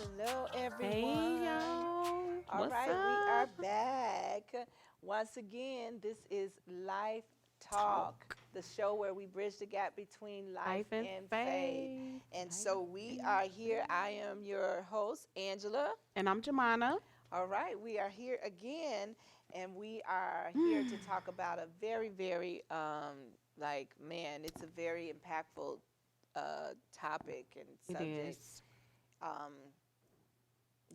Hello, Hey everyone. y'all, All what's right, we are up? back. Once again, this is Life Talk, Talk, the show where we bridge the gap between life life and and faith. faith, And life so we and are here. I faith. am your host, Angela. And I'm Juamona. All right, we are here again, and we are here to talk about a very, very, man, it's a very impactful topic and It subject. is. Um,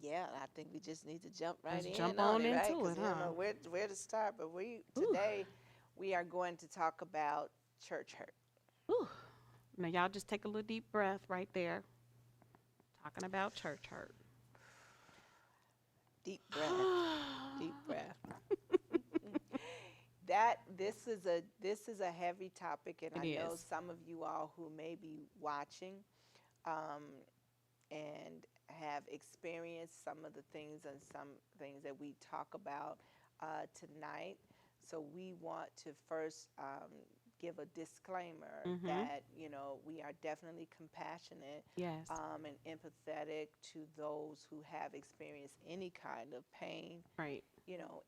Yeah, I think we just need to jump right Let's in jump on on it, right? into Because it, we don't huh? know where to start. But we Ooh, today we are going to talk about church hurt. ooh. Now y'all just take a little deep breath right there. Talking about church hurt. Deep breath, deep breath. That this is a heavy topic, and It I know is. some of you all who may be watching um, and have experienced some of the things and some things that we talk about tonight. So we want to first give a disclaimer Mm-hmm. that we are definitely compassionate Yes. and empathetic to those who have experienced any kind of pain, Right.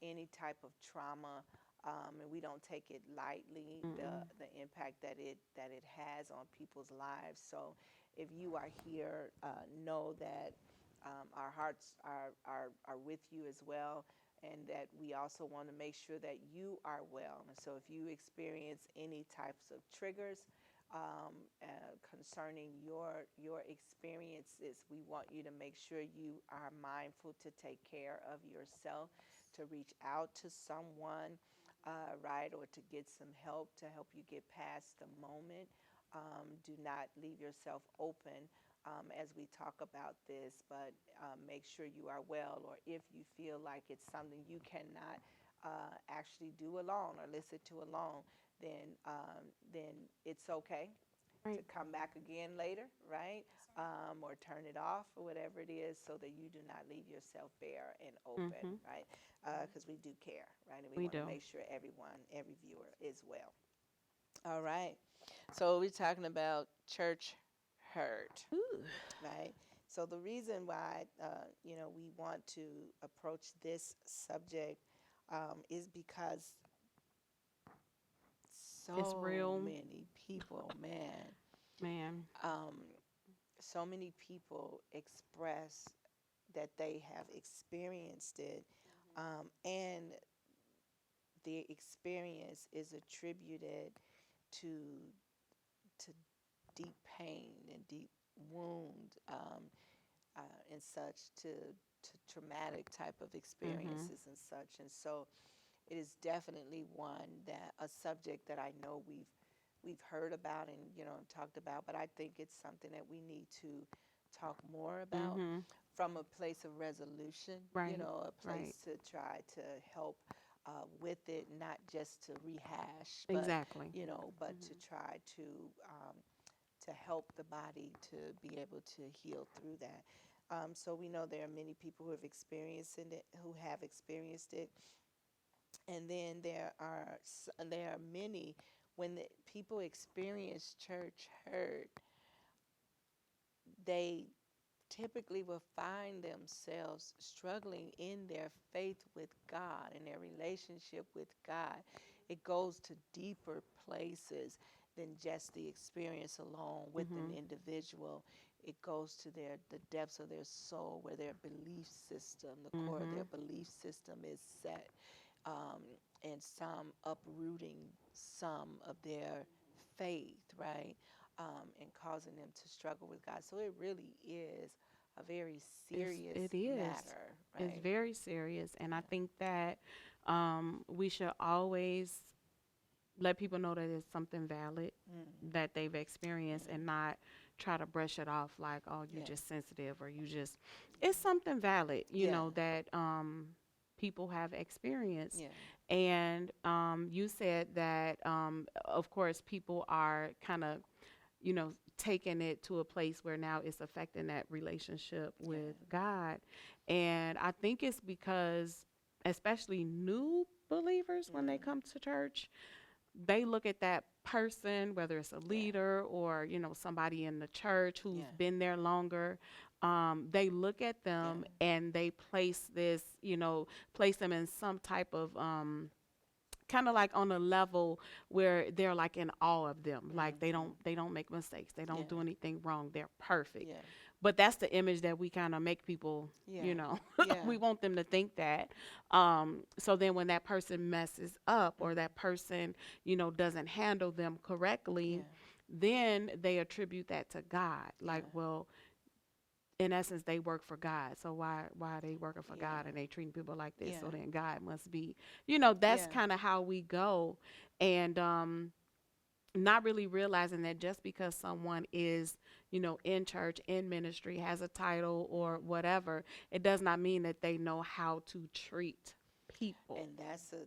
any type of trauma, and we don't take it lightly Mm-mm. the impact that it has on people's lives. So, if you are here, know that our hearts are with you as well, and that we also want to make sure that you are well. And so, if you experience any types of triggers concerning your experiences, we want you to make sure you are mindful to take care of yourself, to reach out to someone, right, or to get some help to help you get past the moment. Do not leave yourself open as we talk about this, but make sure you are well, or if you feel like it's something you cannot actually do alone or listen to alone, then it's okay to Right. come back again later, right? Or turn it off or whatever it is, so that you do not leave yourself bare and open, Mm-hmm. right? Because we do care, right? And we We want to do. make sure every viewer is well. All right. So we're talking about church hurt, Ooh. right? So the reason why, we want to approach this subject is because It's so real, many people, man, man. um, so many people express that they have experienced it, and the experience is attributed to to deep pain and deep wound, and such, to traumatic type of Mm-hmm. experiences and such. And so it is definitely a subject that I know we've heard about and talked about, but I think it's something that we need to talk more about Mm-hmm. from a place of resolution, Right. a Right. place to try to help with it, not just to rehash, but Exactly. but to Mm-hmm. try um, to help the body to be able to heal through that. So we know there are many people who have experienced it, and then there are many when the people experience church hurt, they typically will find themselves struggling in their faith with God and their relationship with God. It goes to deeper places than just the experience alone with an Mm-hmm. individual. It goes to the depths of their soul, where their belief system, the core of Mm-hmm. their belief system is set, um, and some uprooting some of their faith, right? And causing them to struggle with God. So it really is a very serious It is. matter, It's right? very serious, and I Yeah. think that we should always let people know that it's something valid Mm. that they've experienced, Mm. and not try to brush it off like, oh, you Yeah. just sensitive, or you just. It's something valid, Yeah. that people have experienced, Yeah. and you said that of course people are kind of taking it to a place where now it's affecting that relationship Yeah. with God. And I think it's because, especially new believers, when they Mm. come to church, they look at that person, whether it's a Yeah. leader or, somebody in the church who's Yeah. been there longer. they look at Yeah. them and they place this, place them in some type of kind of like on a level where they're like in awe of them, like Mhm. they don't make mistakes, they don't Yeah. do anything wrong, they're perfect. Yeah. But that's the image that we kind of make people, Yeah. Yeah. we want them to think that. So then when that person messes up or Mhm. that person, doesn't handle them correctly, Yeah. then they attribute that to God. Like, Yeah. well, in essence, they work for God. So why are they working for Yeah. God and they treating people like this? So Yeah. then God must be, that's Yeah. kind of how we go. And not really realizing that just because someone is, in church, in ministry, has a title or whatever, it does not mean that they know how to treat people. And that's a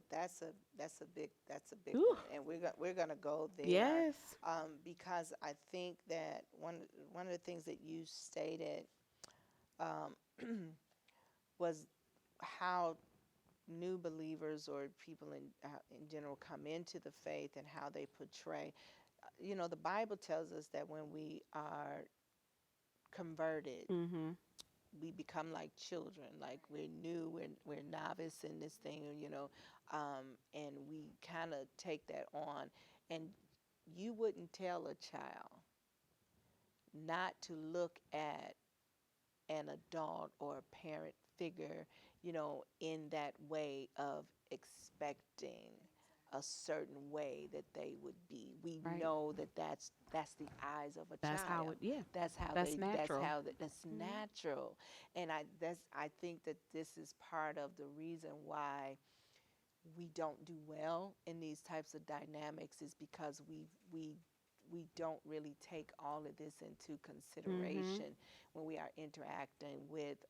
big Ooh, one, and we're gonna go there, yes. because I think that one of the things that you stated, um, was how new believers or people in general come into the faith and how they portray. The Bible tells us that when we are converted, Mhm. we become like children, like we're new, we're novice in this thing, and we kind of take that on. And you wouldn't tell a child not to look at an adult or a parent figure, in that way of expecting a certain way that they would be. We Right. know that that's the eyes of a That's how child. it. Yeah. That's how That's they. That's natural. how that's Mhm. natural, and I think that this is part of the reason why we don't do well in these types of dynamics, is because we don't really take all of this into Mhm. consideration when we are interacting with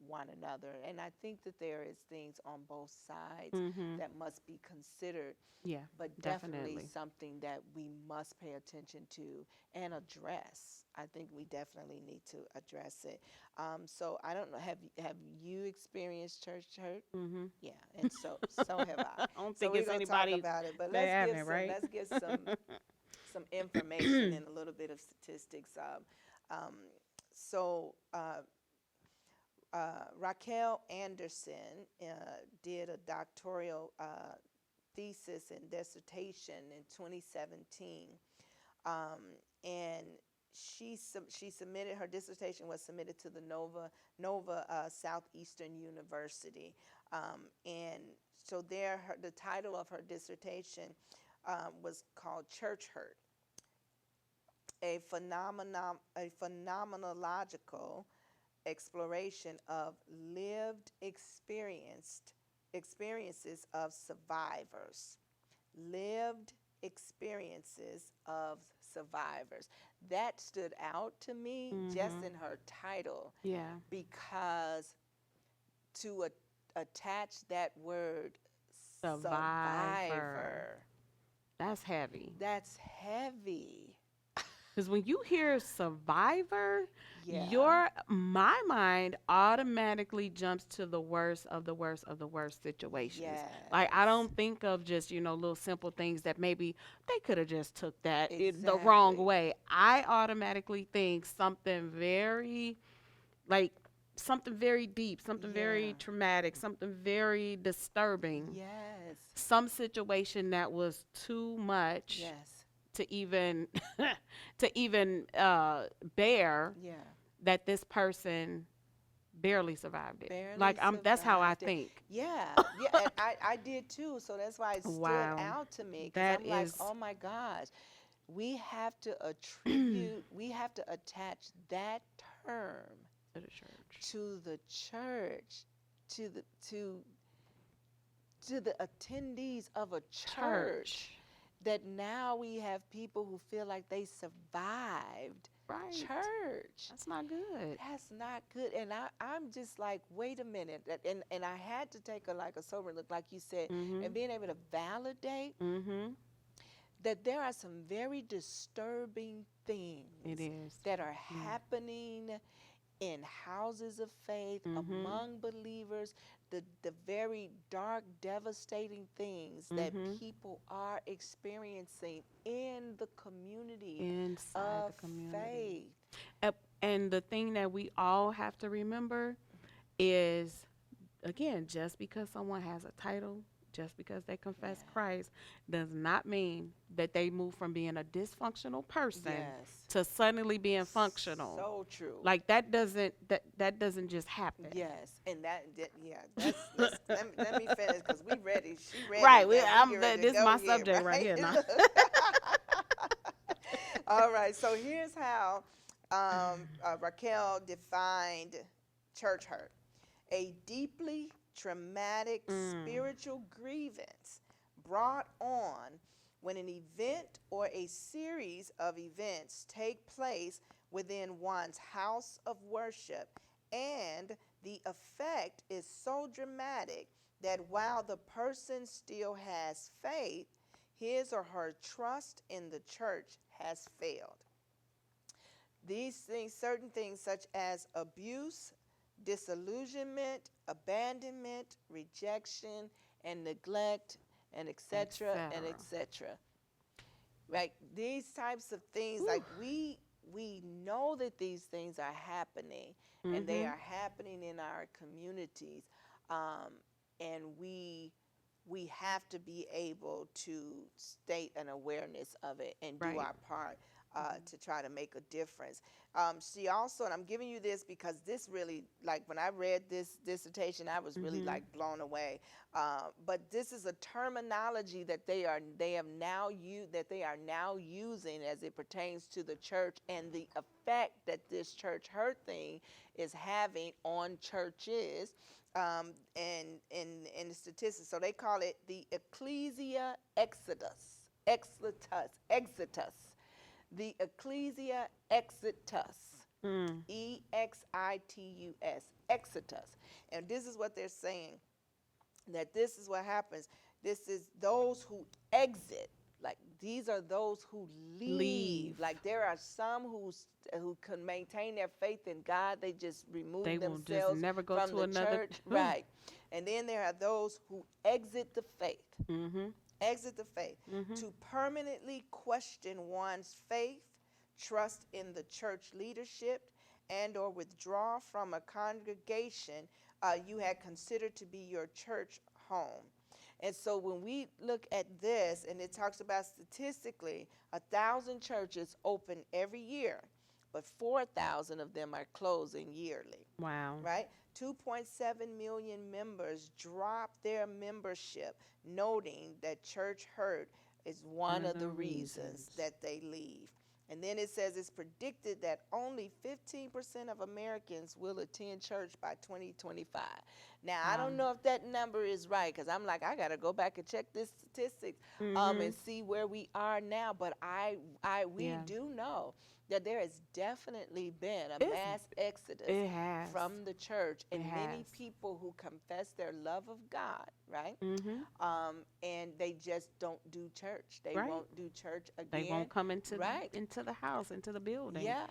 one another. And I think that there is things on both sides Mhm. that must be considered, Yeah. but definitely Definitely. something that we must pay attention to and address. I think we definitely need to address it. So I don't know. Have you experienced church hurt? Mhm. Yeah, and so have I. I don't So think we're it's gonna talk anybody about it, but that let's get haven't, some right? let's get some information and a little bit of statistics. Um, so Raquel Anderson did a doctoral thesis and dissertation in 2017, um, and she submitted her dissertation was submitted to the Nova Southeastern University, and so the title of her dissertation was called Church Hurt, a phenomenological exploration of lived experiences of survivors. Lived experiences of survivors. That stood out to me just Mhm. in her title, Yeah. because to attach that word Survivor. survivor, That's heavy. that's heavy. Because when you hear survivor, Yeah. my mind automatically jumps to the worst of the worst of the worst situations. Like I Yes. don't think of just, little simple things that maybe they could have just took that the wrong Exactly. way. I automatically think like something very deep, something Yeah. very traumatic, something very disturbing. Yes. Some situation that was too much Yes. to even to even bear, Yeah. that this person barely survived it. Barely Like that's how I survived it. think. Yeah. Yeah. And I did too. So that's why it stood Wow. out to me, because That I'm like, is oh my gosh, we have to to we have to attach that term the church. to the church, to the to to the attendees of a church, Church. that now we have people who feel like they survived Right. church. That's not good. That's not good. And I'm just like, wait a minute. And I had to take a sober look, like you said, and Mhm. being able to validate Mhm. that there are some very disturbing It things is. that are Yeah. happening in houses of faith, Mhm. among believers, the very dark, devastating things that Mhm. people are experiencing in the community Inside of the community. faith. And the thing that we all have to remember is, again, just because someone has a title, just because they confess Yeah. Christ, does not mean that they move from being a dysfunctional person Yes. to suddenly being functional. So true. Like that doesn't just happen. Yes, and yeah, that's let me finish because we ready. She ready. Right. We get ready to This is go my here, subject right right? here now. Look. All right. So here's how Raquel defined church hurt: a deeply traumatic Mm, spiritual grievance brought on when an event or a series of events take place within one's house of worship, and the effect is so dramatic that while the person still has faith, his or her trust in the church has failed. These things, certain things such as abuse, disillusionment, abandonment, rejection, and neglect, and etc., and etc. etc. Right? These types of things, Whew. like we know that these things are happening, and they Mhm. are happening in our communities, um, and we have to be able to state an awareness of it and do Right. our part Mhm. to try to make a difference. She also, and I'm giving you this because this really, like when I read this dissertation, I was really Mhm. like blown away. But this is a terminology that they have now that they are now using as it pertains to the church and the effect that this church hurt thing is having on churches, and the statistics. So they call it the ecclesia exitus, the ecclesia exitus, Mm. exitus, exitus. And this is what they're saying, that this is what happens. This is those who exit. Like these are those who leave. Leave. Like there are some who can maintain their faith in God. They just They remove will just themselves never go from to the another. church, right? And then there are those who exit the faith, Mhm. exit the faith, Mhm. to permanently question one's faith, trust in the church leadership, and or withdraw from a congregation you had considered to be your church home. And so when we look at this, and it talks about statistically, 1,000 churches open every year, but 4,000 of them are closing yearly, Wow. right? 2.7 million members drop their membership, noting that church hurt is One one of of the the reasons reasons. that they leave. And then it says it's predicted that only 15% of Americans will attend church by 2025. Now, I Wow. don't know if that number is right because I'm like, I got to go back and check this statistics and Mhm. see where we are now. But we Yeah. do know that there has definitely been a It's mass exodus it has. from the church, It and many has. people who confess their love of God, right? Mhm. And they just don't do church. They Right. won't do church They again, won't come right? into the house, into the building. Yeah.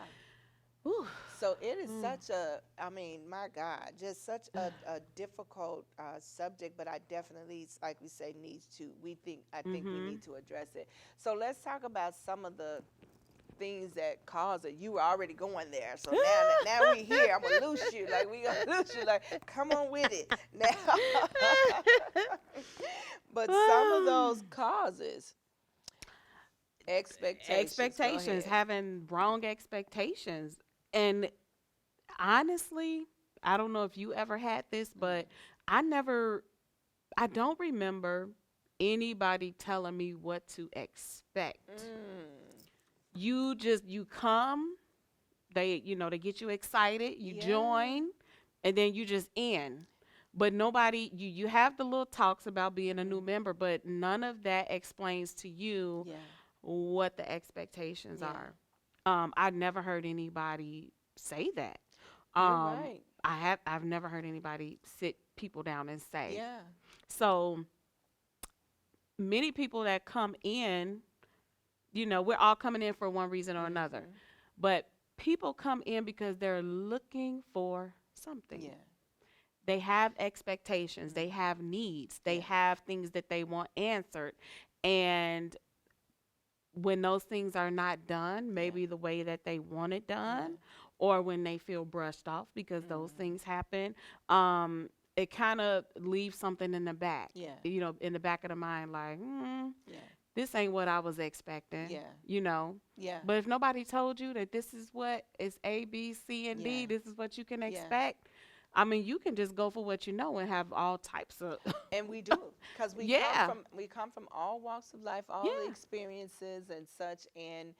Whew. So it is Mm. such a, I mean, my God, just such a difficult subject, but I definitely, like we say, I think we Mhm. need to address it. So let's talk about some of the things that cause it. You were already going there, so now we here. I'm gonna loose you, like we gonna loose you, like come on with it now. But some of those causes, expectations. Go Expectations, ahead. having wrong expectations. And honestly, I don't know if you ever had this, but Mm. I never, I don't remember anybody telling me what to expect. Mm. You come, they get you excited, you Yeah. join, and then you just in. But nobody, you have the little talks about being a new Mm. member, but none of that explains to you Yeah. what the expectations Yeah. are. I've never heard anybody say that. You're right. I've never heard anybody sit people down and say. Yeah. So many people that come in, we're all coming in for one reason or another. Mm-hmm. But people come in because they're looking for something. Yeah. They have expectations, they Mm-hmm. have needs, they Yeah. have things that they want answered. And when those things are not done, Yeah. maybe the way that they want it Yeah. done, or when they feel brushed off, because those Mm-hmm. things happen. It kind of leaves something in the back, Yeah. in the back of the mind, like, Yeah. this ain't what I was expecting, Yeah. you know. Yeah. But if nobody told you that this is what is A, B, C, and Yeah. D, this is what you can Yeah. expect. I mean, you can just go for what you know and have all types of, And we do, because yeah, we come from all walks of life, all the yeah, experiences and such, and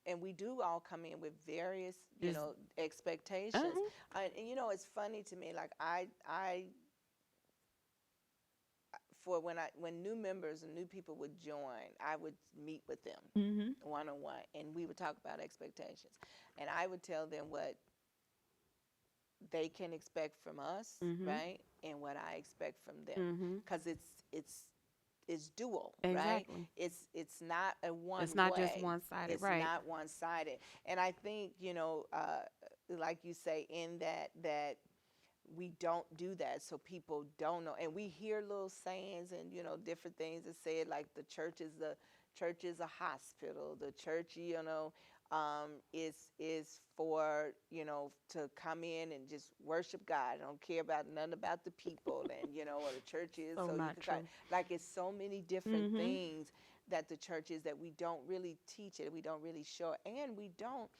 and we do all come in with various, just, expectations. uh-huh. And it's funny to me, like I for when new members and new people would join, I would meet with them Mhm. one on one, and we would talk about expectations, and I would tell them what they can expect from us, Mhm. right, and what I expect from them, Mhm. because it's dual, right? Exactly. It's not a one It's not just way. one-sided, It's right? not one sided, and I think like you say, in that we don't do that, so people don't know, and we hear little sayings and different things that say it, like the church is a hospital. The church, is for to come in and just worship God. I don't care about none about the people, and what a church is, So so you not can kind true. like it's so many different Mhm. things that the church is, that we don't really teach it, we don't really show it, and we don't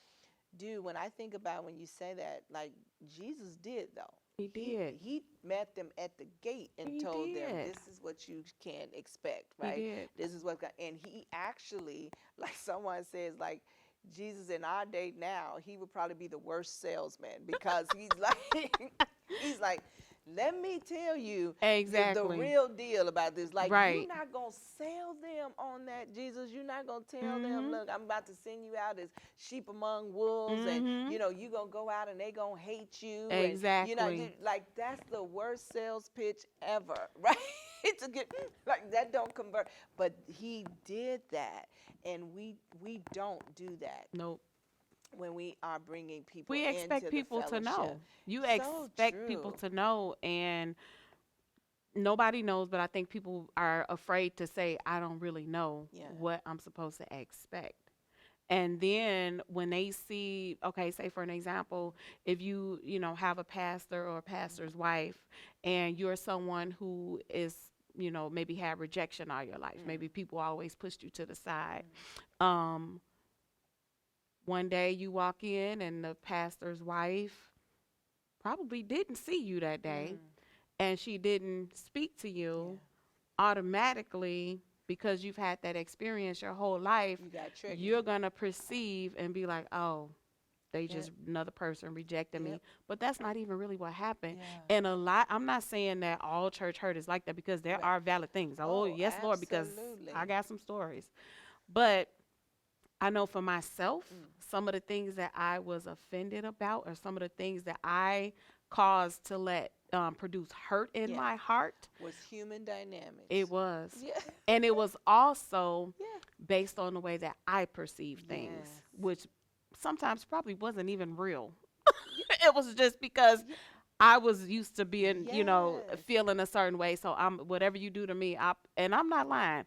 do. When I think about when you say that, like Jesus did though. He He did. he met them at the gate and He told them, did. this is what you can expect, He right? did. This is what, and he actually, like someone says, like Jesus in our day now, he would probably be the worst salesman, because he's like he's like, let me tell you the Exactly. real deal about this. Like, you're Right. not going to sell them on that, Jesus. You're not going to tell them, Mhm. look, I'm about to send you out as sheep among wolves. And, Mhm. you're going to go out and they going to hate you. And, Exactly. like, that's the worst sales pitch ever, right? To get, like, that don't convert. But he did that. And we don't do that Nope. when we are bringing people We expect into the people to fellowship. know. You So expect people true. to know, and nobody knows, but I think people are afraid to say, I don't really know Yeah. what I'm supposed to expect. And then when they see, okay, say for an example, if you have a pastor or a pastor's wife, and you're someone who is, maybe had rejection all your life, Mm. maybe people always pushed you to the side. Mm. Um, One day you walk in and the pastor's wife probably didn't see you that day, Mm. and she didn't speak to Yeah. you automatically, because you've had that experience your whole life. You got triggered. You're going to perceive and be like, oh, they Yep. just another person rejected Yep. me. But that's not even really what happened. Yeah. And I'm not saying that all church hurt is like that, because there Right. are valid things. Oh, Oh, yes, Lord, because I absolutely. got some stories. But I know for myself, Mm. some of the things that I was offended about, or some of the things that I caused to let produce hurt in Yeah. my heart, Was human dynamics. it was. Yeah. And it was also Yeah. based on the way that I perceived things, Yes. which sometimes probably wasn't even real. Yeah. It was just because Yeah. I was used to being, Yes. feeling a certain way. So whatever you do to me, and I'm not lying.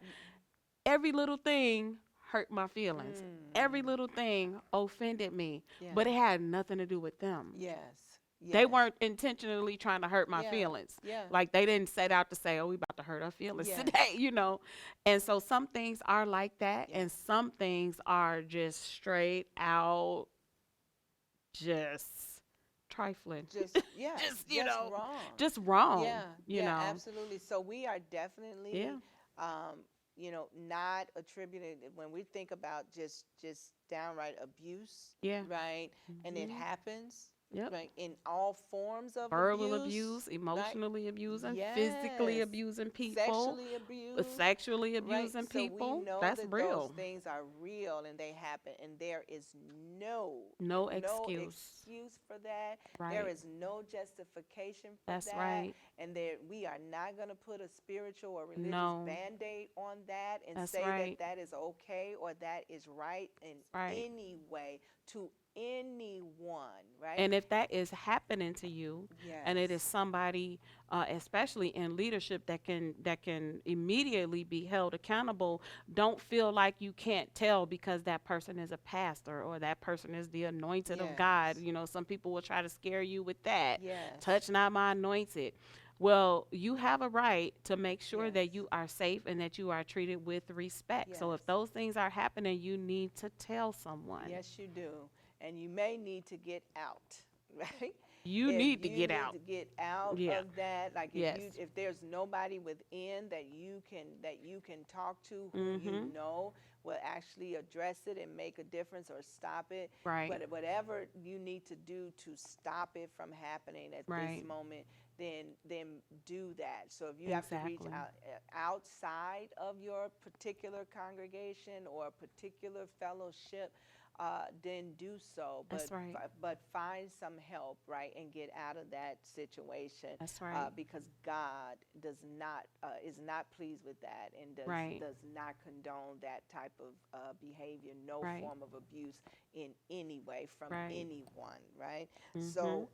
Every little thing hurt my feelings. Every Mm. little thing offended me, Yeah. but it had nothing to do with them. Yes. They Yes. weren't intentionally trying to hurt my Yeah. feelings. Yeah. Like, they didn't set out to say, "Oh, we about to hurt our feelings Yeah. today." And so some things are like that, Yeah. and some things are just straight out, just trifling. Just, yeah. Just, Just wrong. just wrong, Yeah. Yeah. Absolutely. So we are definitely, Yeah. not attributed, when we think about just downright abuse, Yeah. right? And it Hmm. happens, Yep. right, in all forms of Verbal abuse, abuse, right? emotionally abusing, physically Yes. abusing people, Sexually abused, sexually right? abusing So we people. know That's that those real. things are real and they happen, and there is no No no excuse. excuse for that. There Right. is no justification for That's that, right. and there we are not going to put a spiritual or religious No. band-aid on that and That's say that right. that is okay or that is right in Right. any way to anyone, right? And if that is happening to you, and it is Yes, somebody, especially in leadership, that can immediately be held accountable, don't feel like you can't tell because that person is a pastor or that person is the anointed of God. yes, You know, some people will try to scare you with that. yes, Touch not my anointed. Well, you have a right to make sure yes, that you are safe and that you are treated with respect. So yes. if those things are happening, you need to tell someone. Yes, you do. And you may need to get out, right? You If need to you get need out. to get out Yeah. of that, like Yes. if there's nobody within that you can talk to who you Mhm. know will actually address it and make a difference or stop it, Right. but whatever you need to do to stop it from happening at this Right. moment, then do that. So if you have to reach Exactly. out outside of your particular congregation or a particular fellowship, then do so. That's right. But find some help, right, and get out of that situation, That's right. because God does not is not pleased with that and Right. does not condone that type of behavior, no Right. form of abuse in any way from Right. anyone, right? Mhm. So,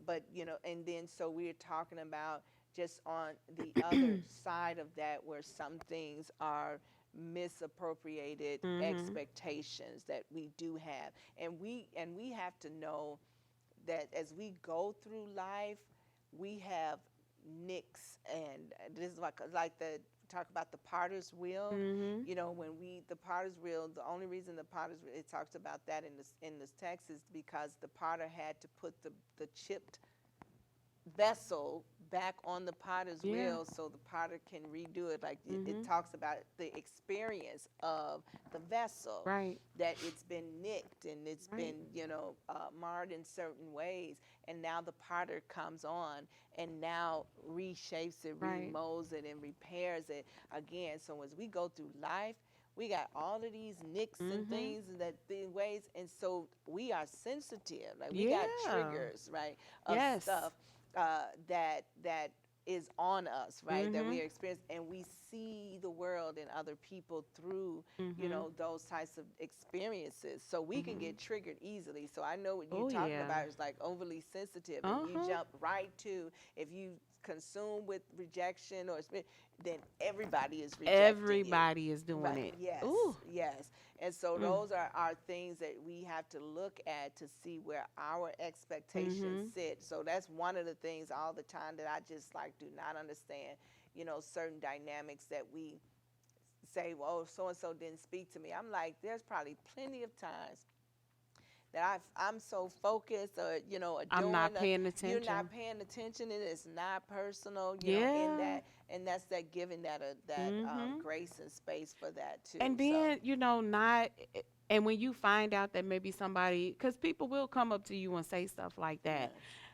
but and then so we're talking about just on the other side of that, where some things are misappropriated Mhm. expectations that we do have, and we have to know that as we go through life, we have nicks, and this is like the talk about the potter's wheel. Mhm. When we the potter's wheel, the only reason the potter's wheel, it talks about that in this text, is because the potter had to put the chipped vessel back on the potter's Yeah. wheel so the potter can redo it. Like it Mhm. talks about the experience of the vessel, Right. that it's been nicked and it's Right. been marred in certain ways, and now the potter comes on and now reshapes it, Right. remolds it, and repairs it again. So as we go through life, we got all of these nicks and Mhm. things that the ways, and so we are sensitive, like we got Yeah. triggers, right, of Yes. stuff that is on us, right? That we Mhm. experience, and we see the world and other people through, Mhm. those types of experiences. So we can Mhm. get triggered easily. So I know what you're Oh talking yeah. about is like overly sensitive, and you Uh-huh. jump right to, if you consume with rejection then everybody is rejecting you. Everybody is doing Right. it. Yes. Ooh. Yes. And so Mm. those are things that we have to look at to see where our expectations Mhm. sit. So that's one of the things all the time that I just like do not understand. Certain dynamics that we say, well, so and so didn't speak to me. I'm like, there's probably plenty of times that I'm so focused, or or I'm doing not paying you're not attention. paying attention, and it's not personal, in Yeah. that, and that's that giving that Mhm. grace and space for that too. And So then, not, and when you find out that maybe somebody, because people will come up to you and say stuff like that, yes,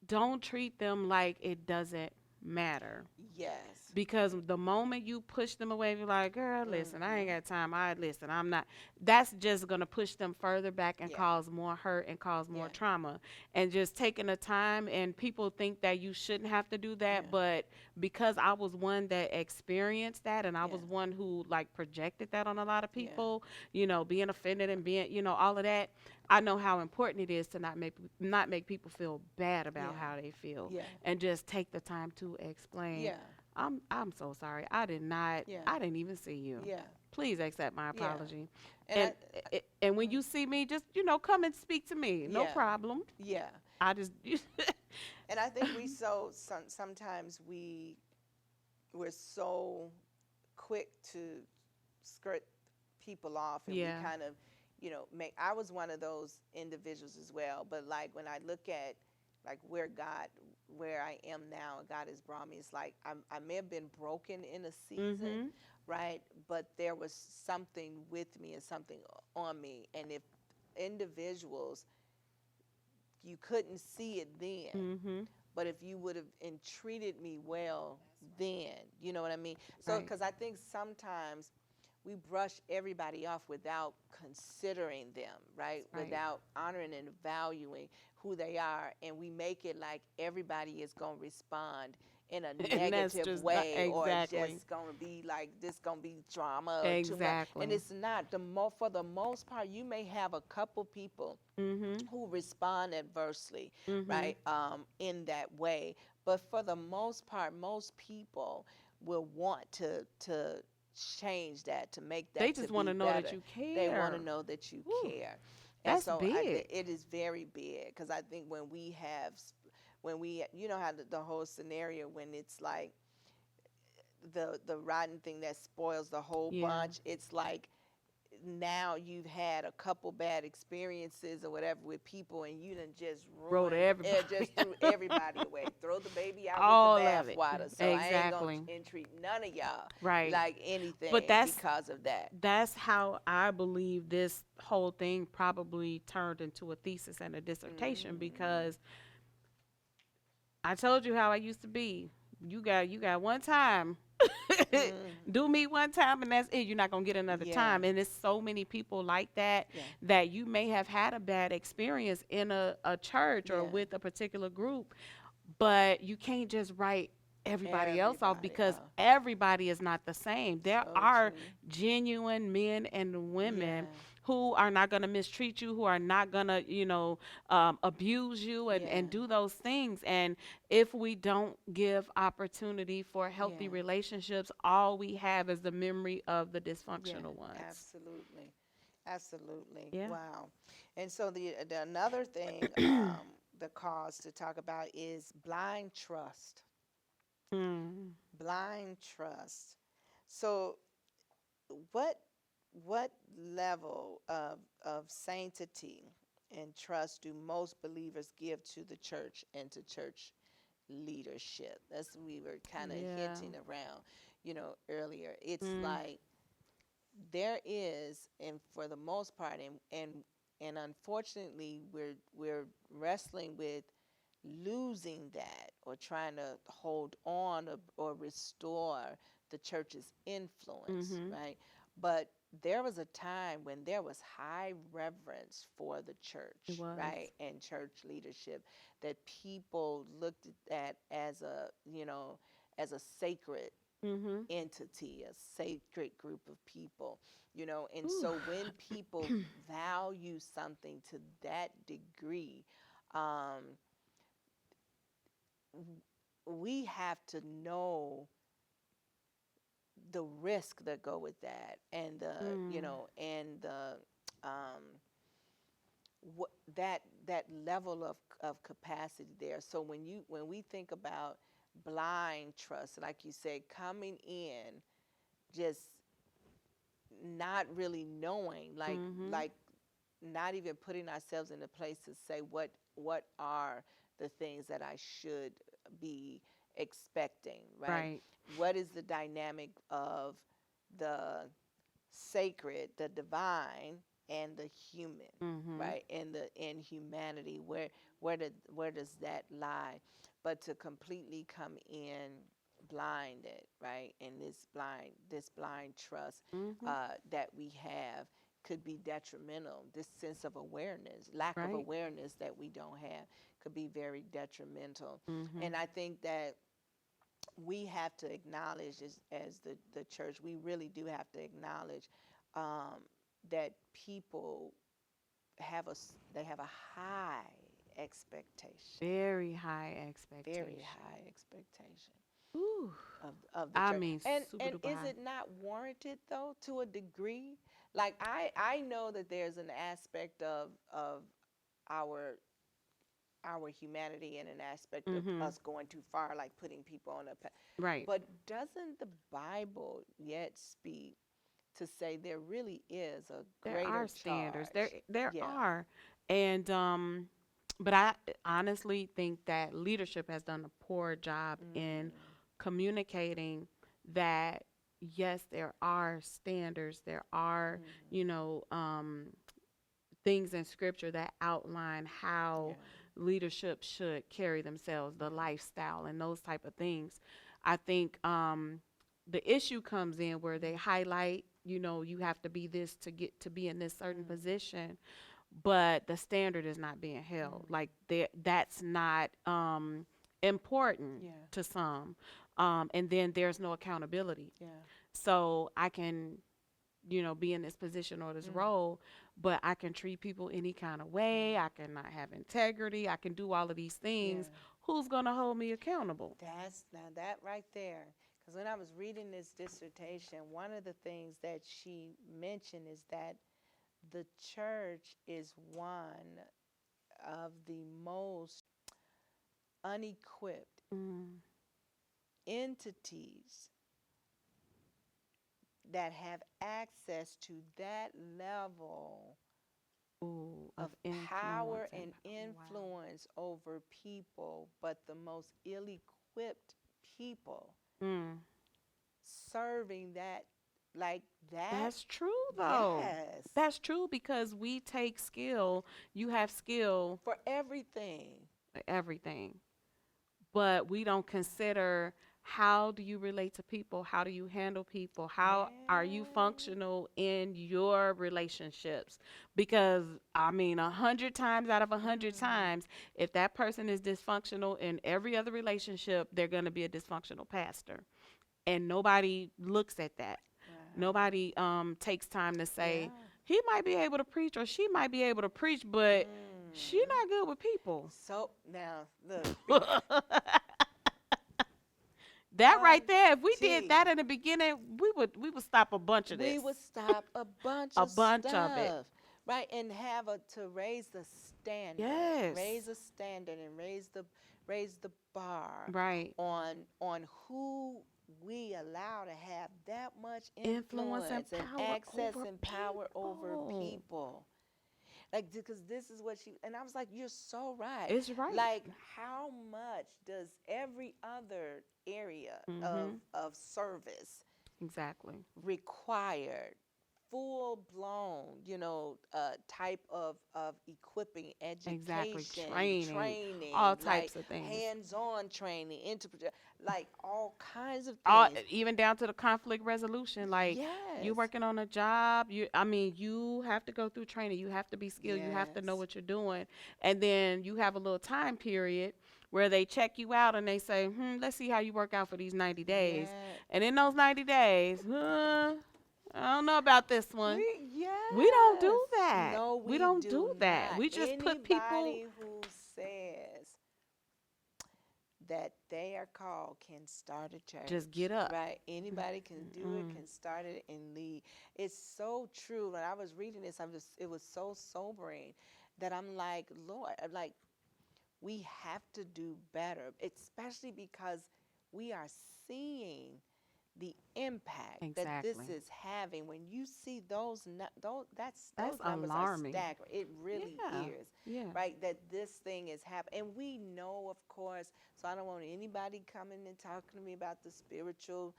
don't treat them like it doesn't matter. yes, Because the moment you push them away, you're like, girl, listen, I ain't mhm, got time. Listen, I'm not. That's just going to push them further back and yeah, cause more hurt and cause more yeah, trauma. And just taking the time, and people think that you shouldn't have to do that. yeah, But because I was one that experienced that, and I yeah, was one who like projected that on a lot of yeah, people, being offended and being, all of that, I know how important it is to not make people feel bad about yeah, how they feel, yeah, and just take the time to explain. yeah, I'm so sorry. yeah, I didn't even see you. yeah, Please accept my yeah, apology. and And and when mhm, you see me, just come and speak to me. No yeah, problem. yeah. I just And I think sometimes we're so quick to skirt people off, and we yeah. kind of make I was one of those individuals as well, but like when I look at like where I am now, God has brought me, it's like I may have been broken in a season, Mhm. right, but there was something with me and something on me, and if individuals, you couldn't see it then, Mhm. but if you would have treated me well then, you know what I mean? So Right. because I think sometimes we brush everybody off without considering them, right? Right. Without honoring and valuing who they are, and we make it like everybody is going to respond in a And that's negative just not way, or exactly. just going to be like this going to be drama or too much. And Exactly. it's not. For the most part, you may have a couple people Mhm. who respond adversely, Mhm. right? In that way. But for the most part, most people will want to change that, to make They that to just want be to know that better. you They want to care. know that you Whew, care. And that's so big. it is very big, because I think when we have, when we, you know how the whole scenario, when it's like the rotten thing that spoils the whole Yeah. bunch, it's like now you've had a couple bad experiences or whatever with people, and you done just Bro to ruined it, everybody. just threw everybody away, throw the baby out with the All of it. bathwater. So I ain't gonna Exactly. entreat none of y'all Right. like But anything because of that. that's how I believe this whole thing probably turned into a thesis and a dissertation, Hmm. because I told you how I used to be. You got one time. Hmm. Do me one time and that's it. You're not gonna get another Yeah, time. And it's so many people like that, yeah, that you may have had a bad experience in a church or yeah. with a particular group, but you can't just write everybody else off, Everybody. because Oh, everybody is not the same. There so are true. genuine men and women Yeah, who are not going to mistreat you, who are not going to, abuse you and yeah, do those things. And if we don't give opportunity for healthy yeah, relationships, all we have is the memory of the yeah. dysfunctional ones. Absolutely. Absolutely. Yeah. Wow. And so the another thing, the cause to talk about is blind trust. Mm. Blind trust. So what what level of sanctity and trust do most believers give to the church and to church leadership? That's, we were kind of Yeah. hinting around, earlier. It's Mm. like there is, and for the most part, and unfortunately, we're wrestling with losing that, or trying to hold on, or restore the church's influence, Mhm. right? But there was a time when there was high reverence for the It church, was. right, and church leadership, that people looked at that as a, as a sacred Mhm. entity, a sacred group of people, and Ooh. so when people value something to that degree, um, we have to know the risk that go with that, and the, Mm. and the, um, what that level of capacity there. So when we think about blind trust, like you said, coming in just not really knowing, Mhm. like not even putting ourselves in a place to say what are the things that I should be expecting, right? Right. What is the dynamic of the sacred, the divine, and the human, Mhm. right? And the in humanity, where does that lie? But to completely come in blinded, right? And this blind trust Mhm. that we have could be detrimental. This sense of awareness, lack of Right. awareness that we don't have, could be very detrimental. Mhm. And I think that we have to acknowledge, as the church, we really do have to acknowledge, um, that people they have a high expectation, Very high very expectation. high expectation Ooh. of the I church. mean, super And duper is high. it not warranted though, to a degree? Like I know that there's an aspect of our our humanity, and an aspect of Mhm. us going too far, like putting people on a Right. but doesn't the Bible yet speak to say there really is a There are greater standards. There charge? there Yeah. are. And but I honestly think that leadership has done a poor job in Mm. communicating that yes, there are standards. There are, Hmm. you know, things in scripture that outline Yeah. how leadership should carry themselves, the Yeah. lifestyle and those type of things. I think the issue comes in where they highlight, you have to be this to get to be in this certain position, but the standard is not being held. Like that's not important Yeah. to some. And then there's no accountability. Yeah. So I can, be in this position or this role, but I can treat people any kind of way. I cannot have integrity. I can do all of these Yeah. things. Who's going to hold me accountable? That's now that right there. Because when I was reading this dissertation, one of the things that she mentioned is that the church is one of the most unequipped Mm. entities that have access to that level Ooh, of of influence power and wow. influence over people, but the most ill equipped people Mm. serving that, like that. That's true though. Yes. That's true because we take skill. You have skill For everything. for everything, but we don't consider how do you relate to people? How do you handle people? How are you Yeah. functional in your relationships? Because I mean, 100 times out of 100 times, if that person is dysfunctional in every other relationship, they're going to be a dysfunctional pastor, and nobody looks at that. Wow. Nobody takes time to say Yeah. he might be able to preach or she might be able to preach, but she Mm. not good with people. So now look, That right there, if we did auntie, that in the beginning, we would stop a bunch of we this. would stop a bunch A of bunch of it. stuff, right? And have a to Yes. raise a standard, and raise the bar Right. on who we allow to have that much Influence and influence and power access over and power over people. people. Like, because this is what she, and I was like, you're so right. It's right. Like, how much does every other area Mhm. of service Exactly. required full blown, type of equipping, Exactly. education, Training, training, all like types of things. hands-on training, interpret, like all kinds of All things. even down to the conflict resolution. Like you Yes. working on a job, you have to go through training. You have to be skilled. You have to know Yes. what you're doing. And then you have a little time period where they check you out and they say, let's see how you work out for these 90 days. Yeah. And in those 90 days, I don't know about this one. We don't Yes. do that. No, We we don't do do that. not. We just put people Anybody who says that they are called can start a just church, get up. right? Anybody can do it, can start it and lead. It's so true. When I was reading this, it was so sobering that I'm like, Lord, I'm like, we have to do better, especially because we are seeing the impact that this Exactly. is having. When you see That's those numbers are alarming. staggering. It really Yeah. is, Yeah. right? That this thing is happening, and we know, of course. So I don't want anybody coming and talking to me about the spiritual,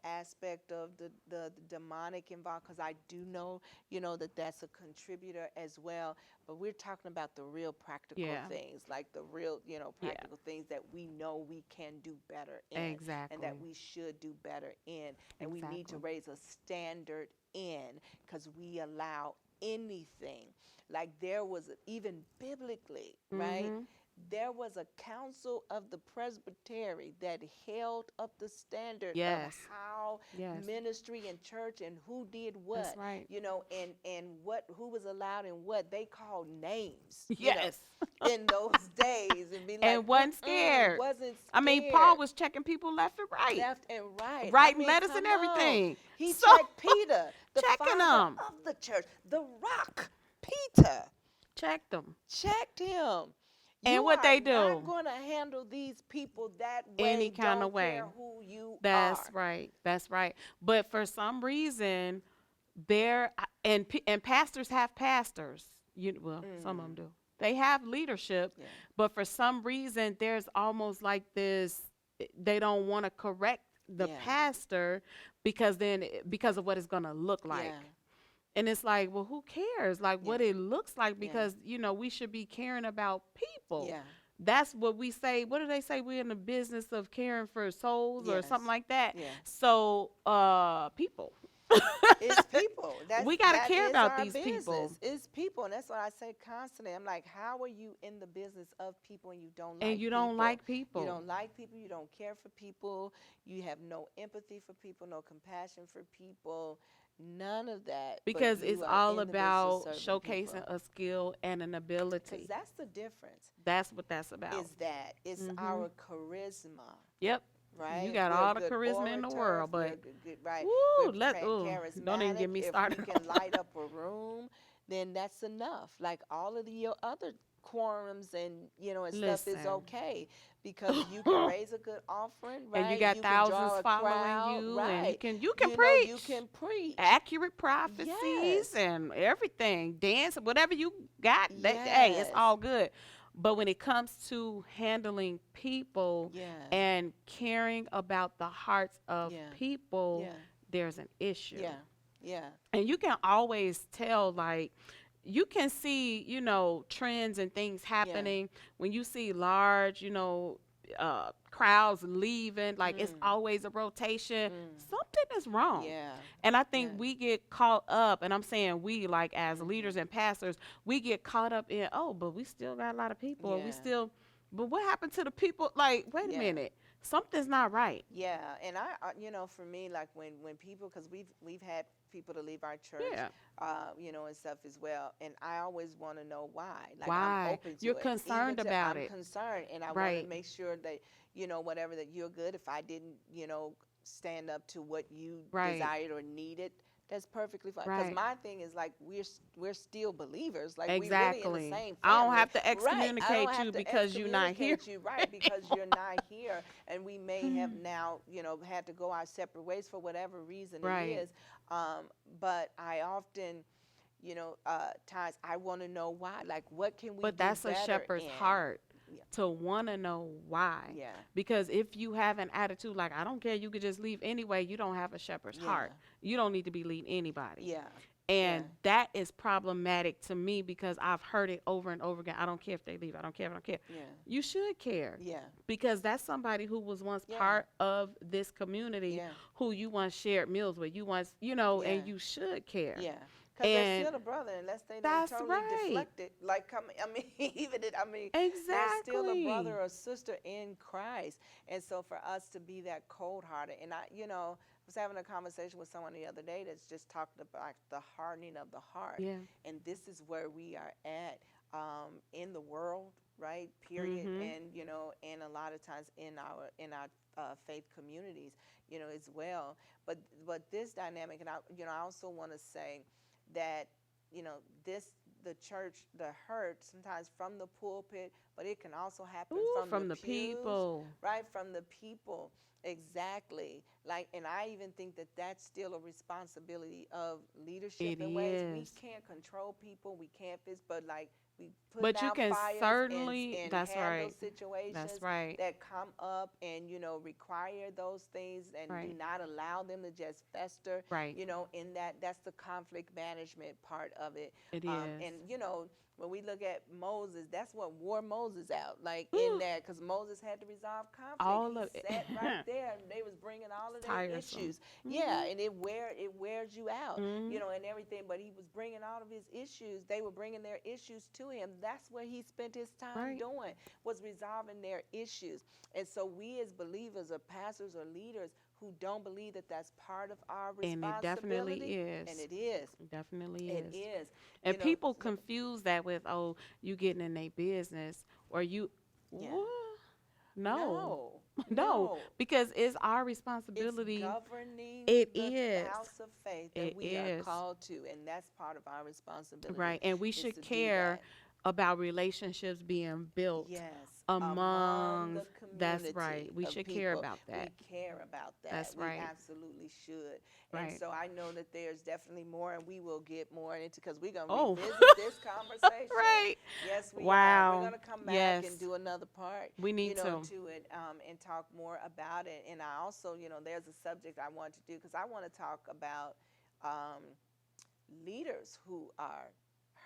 aspect of the demonic involved, because I do know, that that's a contributor as well. But we're talking about the real practical Yeah. things, like the real, Yeah. practical things that we know we can do better in, and that Exactly. we should do better in, and we need to Exactly. raise a standard in, because we allow anything. Like there was, even biblically, right? Mhm. There was a council of the presbytery that held up the standard of Yes. how Yes. ministry and church and who did That's what, right. and what, who was allowed and what. They called names, Yes. in those days, and be like, And wasn't scared. wasn't I mean, Paul scared, was checking people left and right, left and right. I writing mean, letters and come on. everything. He So checked Peter, the checking father them, of the church, the rock. Peter checked them, checked him. and You what are they not do going to handle these people that any way. kind of Don't way. care who you That's are. right. That's right. But for some reason, there and pastors have pastors. Well, some of them Mm, do. They have leadership, yeah. but for some reason, there's almost like this. They don't want to correct the Yeah. pastor because of what it's gonna look Yeah. like. And it's like, well, who cares? Like Yeah. what it looks like Yeah. because we should be caring about people. Yeah. That's what we say. What do they say? We're in the business of caring for souls or something Yes. like that. Yeah. So, people. It's people. We got to That care is about our these people. business. It's people, and that's what I say constantly. I'm like, how are you in the business of people and you don't And like you don't people? like You people don't like people. You don't care for people. You have no empathy for people, no compassion for people, none of that. But because you it's are all in the business of about serving showcasing people, a skill and an because ability. that's the difference. That's what that's about. Is that it's Mhm. our charisma, Yep. You right? got We're all the good charisma in the orators. world, We're but good, right? We're woo, let don't even charismatic. get me If we started can on light up a room, then that's enough. Like all of the your other quorums and and stuff is listen. okay because you can raise a good offering, And you right? got You can thousands draw a following crowd, you, and you right? can You preach can preach. accurate prophecies Yes, and everything, dance, whatever you got. That hey, it's yes, all good. But when it comes to handling people yeah, and caring about the hearts of yeah, people, yeah, there's an issue. yeah, yeah, And you can always tell, like, you can see, trends and things yeah. happening when you see large, crowds leaving. Like, it's Mm, always a rotation. mm, Something is wrong. yeah, And I think yeah. we get caught up, and I'm saying we, like, as leaders Mhm. and pastors, we get caught up in, oh, but we still got a lot of people, or we Yeah. still, but what happened to the people? Like, wait a Yeah. minute, something's not right. Yeah, and for me, like when people, because we've had people to leave our church, Yeah. and stuff as well, and I always want to know why. Like I'm Why? open You're to it, even concerned to about I'm it. concerned, and I want to Right. make sure that whatever that you're good. If I didn't, stand up to what you Right. desired or needed, that's perfectly fine. Because Right. my thing is like we're still believers. Like we really in the Exactly. same I don't family, have to right? I don't excommunicate have you to because you're not here excommunicate you, right? Because you're not here, and we may have now, had to go our separate ways for whatever reason it right. is. Um, but I often, times I want to know why. Like, what can we But do that's a better shepherd's in? heart Yeah, to want to know why. yeah, Because if you have an attitude like, I don't care, you could just leave anyway, you don't have a shepherd's yeah, heart. You don't need to be leading anybody. yeah, yeah, And that is problematic to me because I've heard it over and over again. I don't care if they leave. I don't care. I don't care. yeah, You should care yeah, because that's somebody who was once yeah, part of this community, yeah, who you once shared meals with. You once, yeah. and you should care. Yeah, because they're And still a brother, unless they done that's totally right. deflected. Like, come, I mean, they're still a Exactly. brother or sister in Christ. And so, for us to be that cold-hearted, and I was having a conversation with someone the other day that's just talked about the hardening of the heart, Yeah. and this is where we are at in the world, right? Period, Mhm. and a lot of times in our faith communities, as well. But this dynamic, and I also want to say that this the church, the hurt sometimes from the pulpit, but it can also happen Ooh, from the from the pews, people. right? From the people, exactly. Like, and I even think that that's still a responsibility of leadership It in ways we is. can't control people, we can't fix, but like we putting But you out can fires and certainly, and that's handle right. That's situations right. that come up and require those things and do Right. not allow them to just fester, Right. in that's the conflict management part of it. It is. And when we look at Moses, that's what wore Moses out, like in Ooh, that, because Moses had to resolve conflict. all He of it. sat right there, and they was bringing all of It's their tiresome. issues. Yeah, Mhm. and it wears you out, Mhm. and everything. But he was bringing all of his issues. They were bringing their issues to him. That's what he spent his time Right. doing, was resolving their issues. And so we as believers or pastors or leaders who don't believe that that's part of our And it definitely responsibility, and is. it is, It definitely it is. is, And people so, confuse that with, oh, you getting in their business or you yeah. what? No. No, No, no. because it's our It's responsibility. governing It the is. house of faith that It we are is. called to, and that's part of our responsibility Right. And we is should to do care that. about relationships being built Yes, among the amongst, that's right. community We of should care people, about that. we care about that. That's We right. absolutely should. And Right. so I know that there's definitely more, and we will get more into, because we're going to Oh, revisit this conversation. right. Yes, we are. We're Wow. going to come back and Yes, do another part, we need to. to it, and talk more about it. And I also, there's a subject I want to do, because I want to talk about um, leaders who are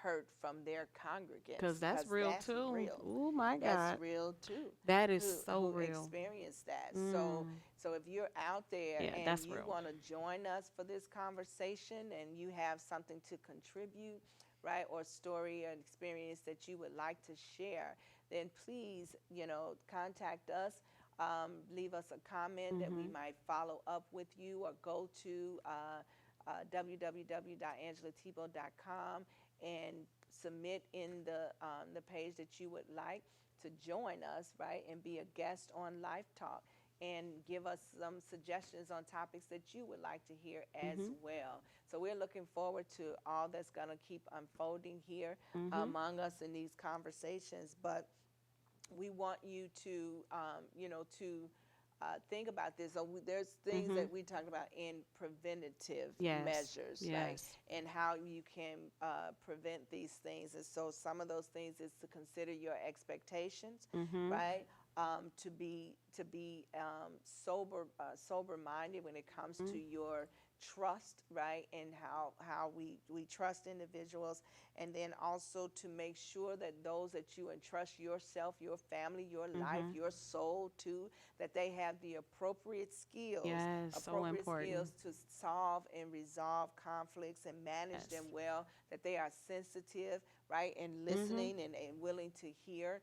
hurt from their congregants, Because that's because real that's too. real. Oh my That's God. real too. That is so Who real. experience that. So Mm. so if you're out there Yeah, and that's you real. want to join us for this conversation and you have something to contribute, right, or story or experience that you would like to share, then please, contact us. Leave us a comment that we Mm-hmm. might follow up with you, or go to www.angelatebo.com and submit in the page that you would like to join us, right, and be a guest on Life Talk, and give us some suggestions on topics that you would like to hear as Mm-hmm. well. So we're looking forward to all that's going to keep unfolding here Mm-hmm. among us in these conversations. But we want you to, think about this. So there's things Mm-hmm. that we talk about in preventative Yes. measures, right? Yes. And how you can prevent these things. And so some of those things is to consider your expectations, Mm-hmm. right? To be sober minded when it comes to your trust, right, and how we trust individuals, and then also to make sure that those that you entrust yourself, your family, your life, Mm-hmm. your soul to, that they have the Yes. So appropriate important. skills to solve and resolve conflicts and manage Yes. them well, that they are sensitive, right, and Mm-hmm. listening and willing to hear,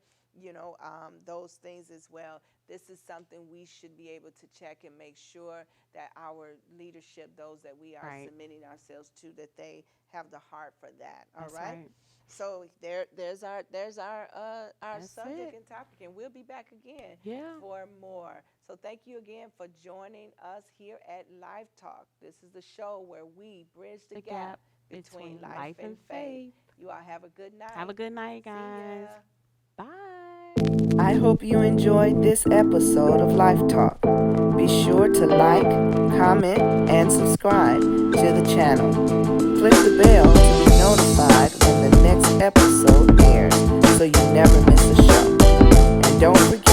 those things as well. This is something we should be able to check and make sure that our leadership, those that we are Right. submitting ourselves to, that they have the heart for that. All That's right. right. So there's our That's subject it. and topic, and we'll be back again Yeah. for more. So thank you again for joining us here at Life Talk. This is the show where we bridge the The gap gap between between life life and and faith. faith. You all have a good Have a night. good night, See guys. ya. Bye. I hope you enjoyed this episode of Life Talk. Be sure to like, comment, and subscribe to the channel. Click the bell to be notified when the next episode airs so you never miss a show. And don't forget